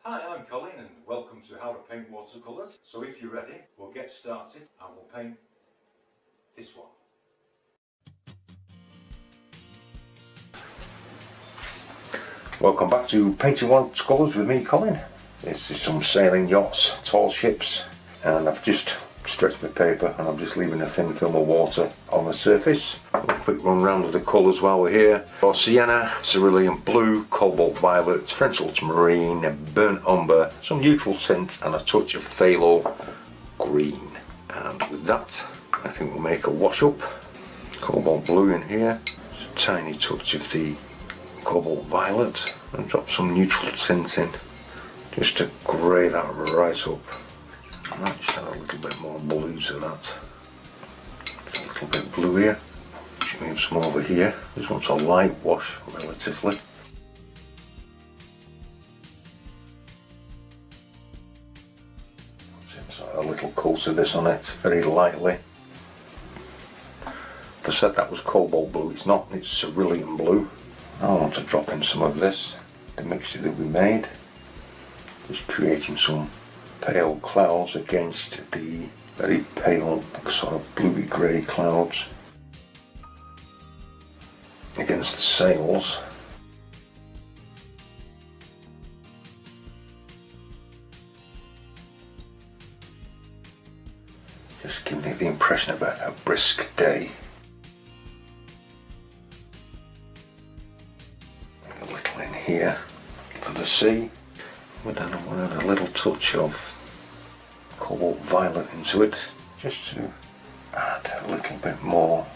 Hi, I'm Colin and welcome to How to Paint Watercolours. So if you're ready, we'll get started and we'll paint this one. Welcome back to Painting Watercolours with me, Colin. This is some sailing yachts, tall ships, and I've just stretched my paper and I'm just leaving a thin film of water on the surface. A quick run round of the colours while we're here. Sienna, cerulean blue, cobalt violet, French ultramarine, burnt umber, some neutral tint and a touch of phthalo green. And with that, I think we'll make a wash up. Cobalt blue in here, a tiny touch of the cobalt violet, and drop some neutral tint in just to grey that right up. I might just add a little bit more blue to that. A little bit blue here. Just move some over here. This one's a light wash relatively. So a little coat of this on it, very lightly. I said that was cobalt blue, it's not, it's cerulean blue. I want to drop in some of this, the mixture that we made. Just creating some pale clouds against the very pale sort of bluey grey clouds against the sails. Just giving it the impression of a brisk day. A little in here for the sea. But then I want to add a little touch of cobalt violet into it, just to add a little bit more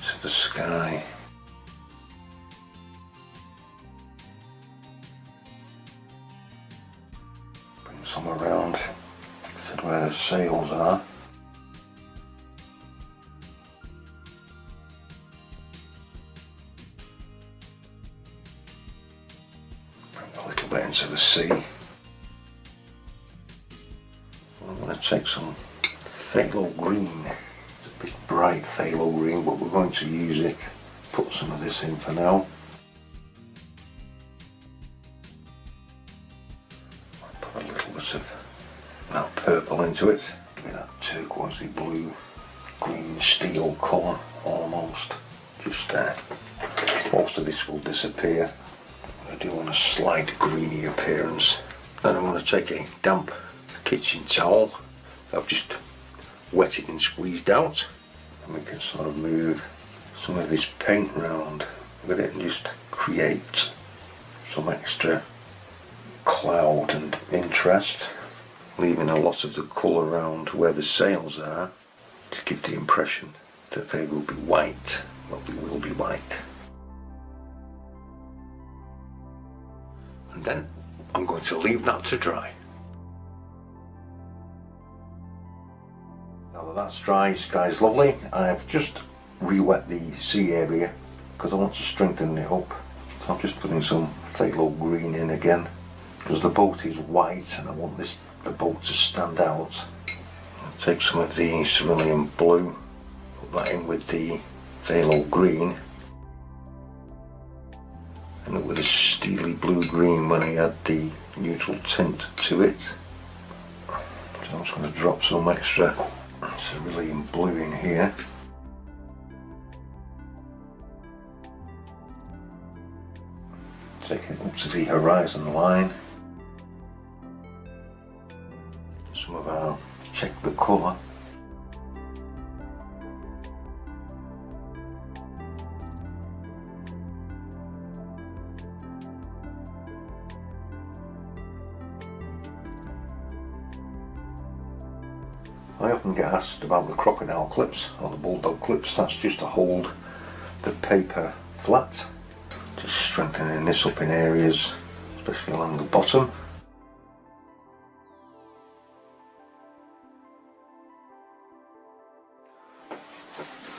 to the sky. Bring some around to where the sails are. Bring a little bit into the sea. I'm going to take some phthalo green. It's a bit bright phthalo green, but we're going to use it. Put some of this in for now. Put a little bit of that purple into it. Give me that turquoisey blue, green steel colour almost. Just there. Most of this will disappear. I do want a slight greeny appearance. Then I'm going to take a damp kitchen towel that I've just wetted and squeezed out, and we can sort of move some of this paint around with it and just create some extra cloud and interest, leaving a lot of the colour around where the sails are to give the impression that they will be white. Well, they will be white. And then I'm going to leave that to dry. Now that that's dry, sky's lovely. I've just re-wet the sea area because I want to strengthen it up. So I'm just putting some phthalo green in again because the boat is white and I want the boat to stand out. I'll take some of the cerulean blue, put that in with the phthalo green, and up with a steely blue green when I add the neutral tint to it. So I'm just going to drop some extra cerulean blue in here. Take it up to the horizon line. Some of our check the colour. I often get asked about the crocodile clips or the bulldog clips. That's just to hold the paper flat. Just strengthening this up in areas, especially along the bottom.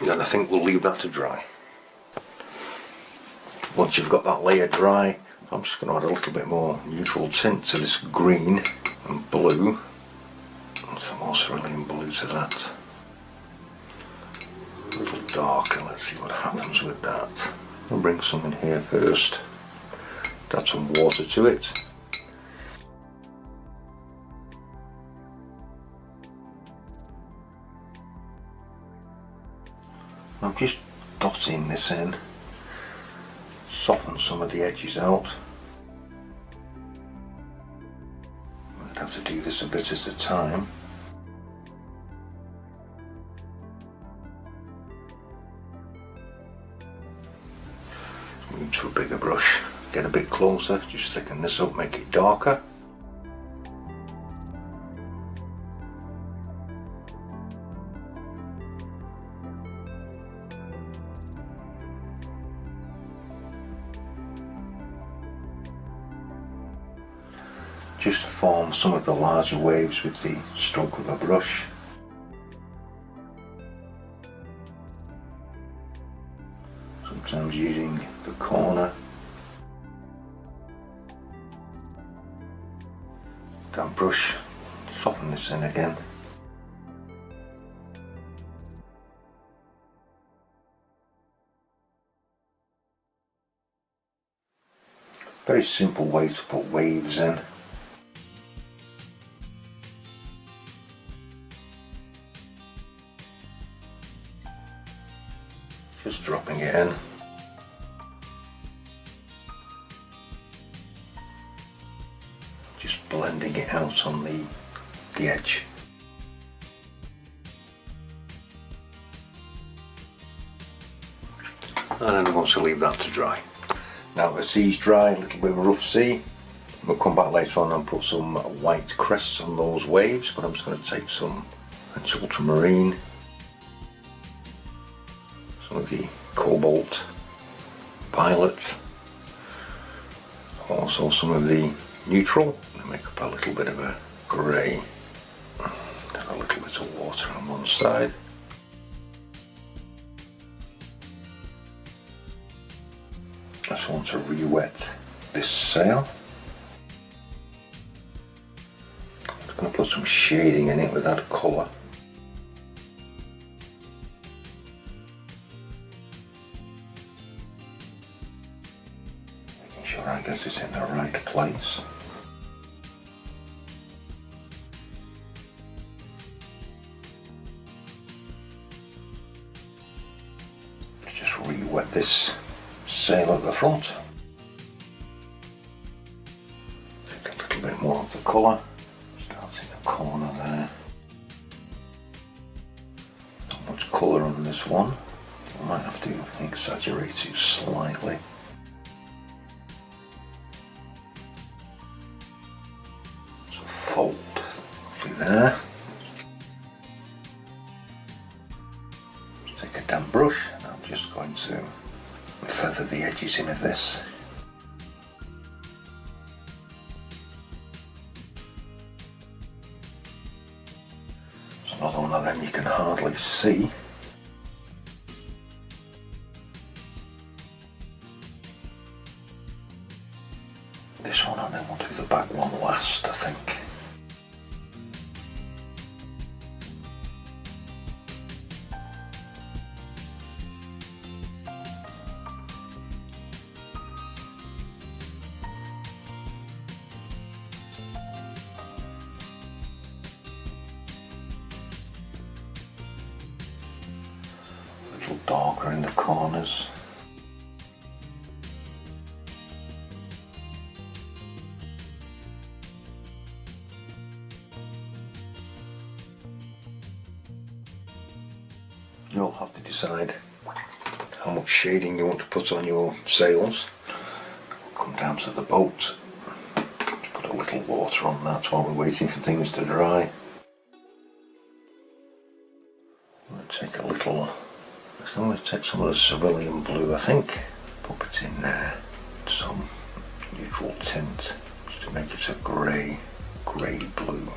Then I think we'll leave that to dry. Once you've got that layer dry, I'm just going to add a little bit more neutral tint to this green and blue. Some more cerulean blue to that. A little darker, let's see what happens with that. I'll bring some in here first. Add some water to it. I'm just dotting this in, soften some of the edges out. I'd have to do this a bit at a time. Move to a bigger brush, get a bit closer, just thicken this up, make it darker. Just form some of the larger waves with the stroke of a brush. Sometimes using the corner. Damp brush, soften this in again. Very simple way to put waves in. Just dropping it in. Just blending it out on the edge. And then I'm going to leave that to dry. Now the sea's dry, a little bit of a rough sea. We'll come back later on and put some white crests on those waves, but I'm just going to take some ultramarine, some of the cobalt violet, also some of the neutral, and make up a little bit of a grey, and a little bit of water on one side. I just want to re-wet this sail. I'm just going to put some shading in it with that colour. Making sure I get it in the right place. Just re-wet this sail at the front. Take a little bit more of the colour, start in the corner there. Not much colour on this one, I might have to exaggerate it slightly. So fold through there. Take a damp brush and I'm just going to feather the edges in of this. It's another one of them you can hardly see. This one, and then we'll do the back one last, I think. Darker in the corners. You'll have to decide how much shading you want to put on your sails. Come down to the boat, put a little water on that while we're waiting for things to dry. I'm going to take a little, I'm going to take some of the cerulean blue, I think, pop it in there, some neutral tint, just to make it a grey blue.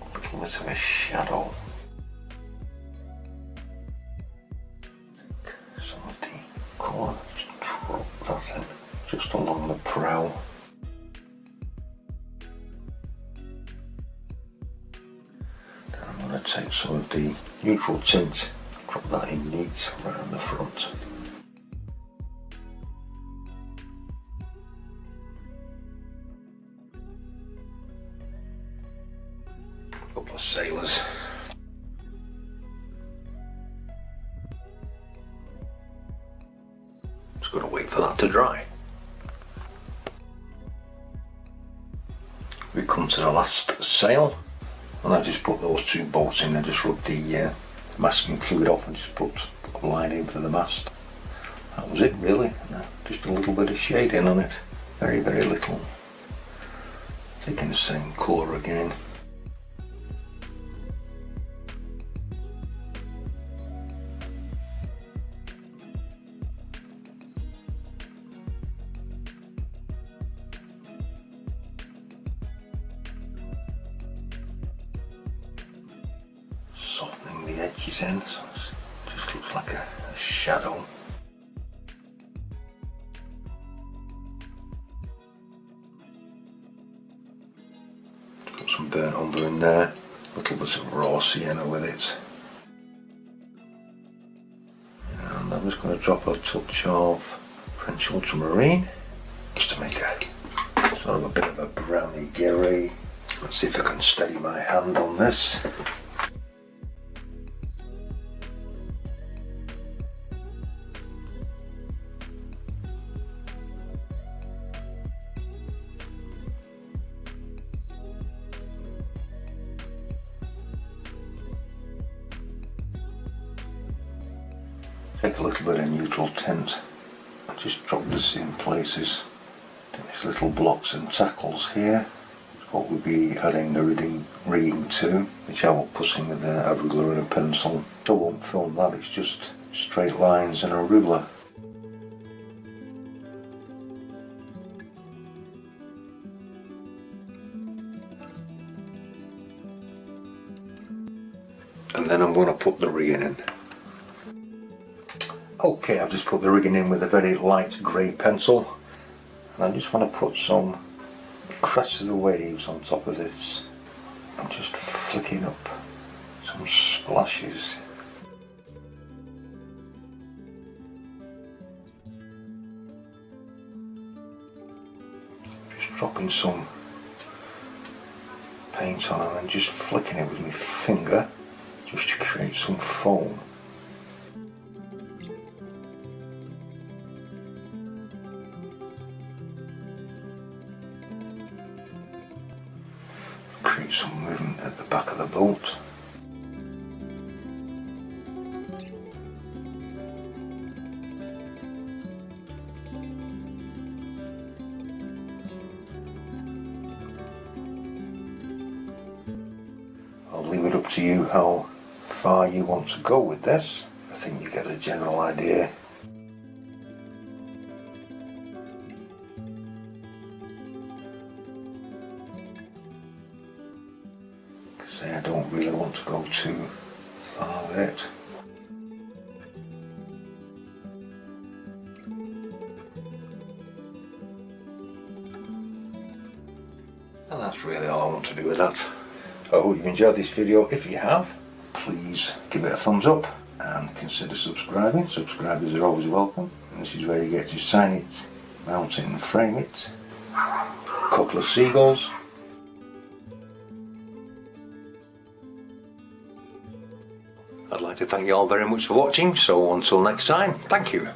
A little bit of a shadow. Some of the colour, just drop that in, just along the prow. I'm going to take some of the neutral tint, drop that in neat around the front. A couple of sailors. Just got to wait for that to dry. We come to the last sail, and I just put those two bolts in. I just rubbed the masking fluid off and just put a line in for the mast. That was it really. Just a little bit of shading on it. Very, very little. Taking the same colour again. Softening the edges in, so it just looks like a shadow. Got some burnt umber in there, a little bit of raw sienna with it. And I'm just going to drop a touch of French ultramarine, just to make a sort of a bit of a browny grey. Let's see if I can steady my hand on this. Take a little bit of neutral tint and just drop this in places. These little blocks and tackles here is what we'll be adding the rigging to, which I will put in with a ruler and a pencil. I won't film that, it's just straight lines and a ruler. And then I'm going to put the rigging in. Okay, I've just put the rigging in with a very light grey pencil, and I just want to put some crests of the waves on top of this. I'm just flicking up some splashes. Just dropping some paint on and just flicking it with my finger just to create some foam. Create some movement at the back of the boat. I'll leave it up to you how far you want to go with this. I think you get the general idea. I don't really want to go too far with it. And that's really all I want to do with that. I hope you've enjoyed this video. If you have, please give it a thumbs up and consider subscribing. Subscribers are always welcome. And this is where you get to sign it, mount it and frame it. A couple of seagulls. I'd like to thank you all very much for watching, so until next time, thank you.